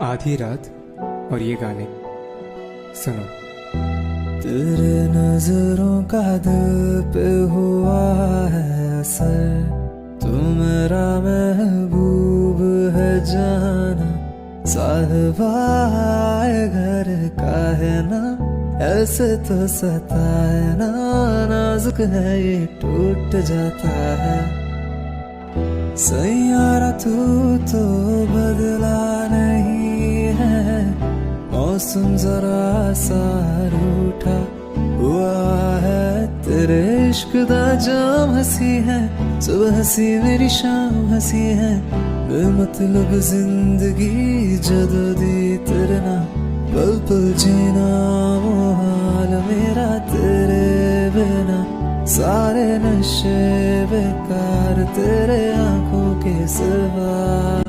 आधी रात और ये गाने सुनो। तेरे नजरों का दिल पे हुआ है असर, तू मेरा महबूब है जाना, साहिबा घर का है ना, ऐसे तो सताए ना, नाजुक है ये टूट जाता है। सैयारा तू तो बदला नहीं है, मौसम जरा सा रूठा हुआ है, तेरे इश्क दा जाम हंसी है, सुबह हंसी मेरी शाम हंसी है, बेमतलब जिंदगी जदों दी तेरे ना, पल पल जीना मोहाल मेरा तेरे बिना, सारे नशे बेकार तेरे आंखों के सिवा।